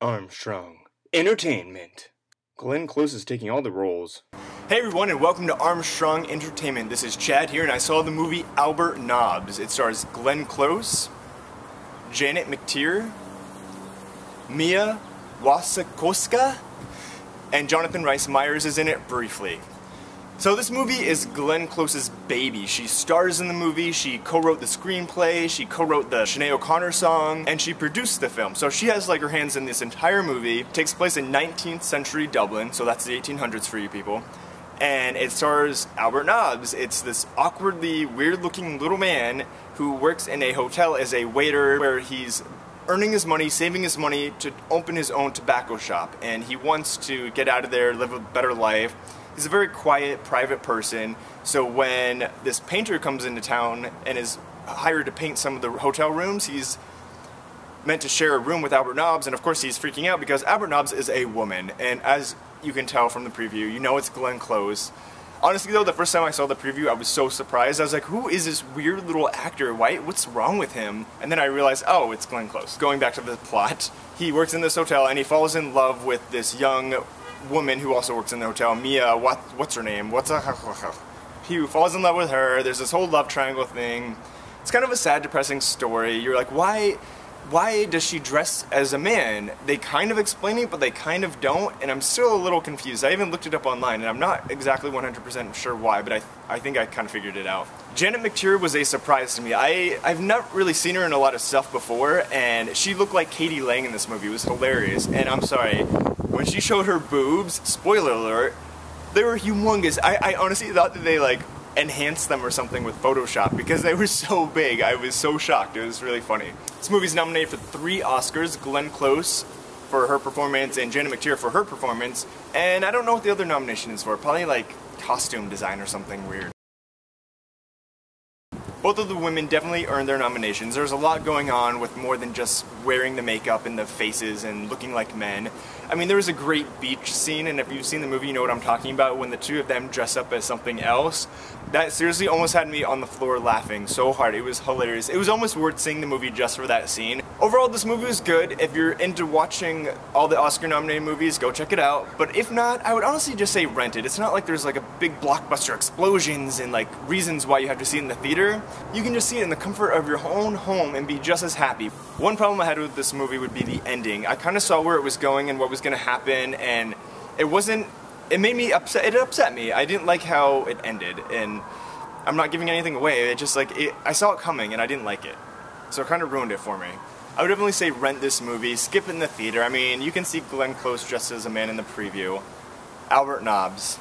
Armstrong. Entertainment. Glenn Close is taking all the roles. Hey everyone, and welcome to Armstrong Entertainment. This is Chad here, and I saw the movie Albert Nobbs. It stars Glenn Close, Janet McTeer, Mia Wasikowska, and Jonathan Rhys Meyers is in it briefly. So this movie is Glenn Close's baby. She stars in the movie, she co-wrote the screenplay, she co-wrote the Sinead O'Connor song, and she produced the film. So she has like her hands in this entire movie. It takes place in 19th century Dublin, so that's the 1800s for you people. And it stars Albert Nobbs. It's this awkwardly weird-looking little man who works in a hotel as a waiter where he's earning his money, saving his money to open his own tobacco shop. And he wants to get out of there, live a better life. He's a very quiet, private person, so when this painter comes into town and is hired to paint some of the hotel rooms, he's meant to share a room with Albert Nobbs, and of course he's freaking out because Albert Nobbs is a woman, and as you can tell from the preview, you know it's Glenn Close. Honestly though, the first time I saw the preview, I was so surprised. I was like, who is this weird little actor? What's wrong with him? And then I realized, oh, it's Glenn Close. Going back to the plot, he works in this hotel and he falls in love with this young woman who also works in the hotel, Mia, what's her name? He falls in love with her. There's this whole love triangle thing. It's kind of a sad, depressing story. You're like, why does she dress as a man? They kind of explain it, but they kind of don't, and I'm still a little confused. I even looked it up online, and I'm not exactly 100% sure why, but I think I kind of figured it out. Janet McTeer was a surprise to me. I've not really seen her in a lot of stuff before, and she looked like Katie Lang in this movie. It was hilarious, and I'm sorry, when she showed her boobs, spoiler alert, they were humongous. I honestly thought that they like enhanced them or something with Photoshop because they were so big. I was so shocked. It was really funny. This movie's nominated for 3 Oscars, Glenn Close for her performance and Janet McTeer for her performance, and I don't know what the other nomination is for. Probably like costume design or something weird. Both of the women definitely earned their nominations. There's a lot going on with more than just wearing the makeup and the faces and looking like men. I mean, there was a great beach scene, and if you've seen the movie, you know what I'm talking about, when the two of them dress up as something else. That seriously almost had me on the floor laughing so hard. It was hilarious. It was almost worth seeing the movie just for that scene. Overall, this movie was good. If you're into watching all the Oscar-nominated movies, go check it out. But if not, I would honestly just say rent it. It's not like there's like a big blockbuster explosions and like reasons why you have to see it in the theater. You can just see it in the comfort of your own home and be just as happy. One problem I had with this movie would be the ending. I kind of saw where it was going and what was going to happen, and it made me upset. It upset me. I didn't like how it ended, and I'm not giving anything away. It just like, I saw it coming and I didn't like it. So it kind of ruined it for me. I would definitely say rent this movie, skip it in the theater. I mean, you can see Glenn Close dressed as a man in the preview. Albert Nobbs.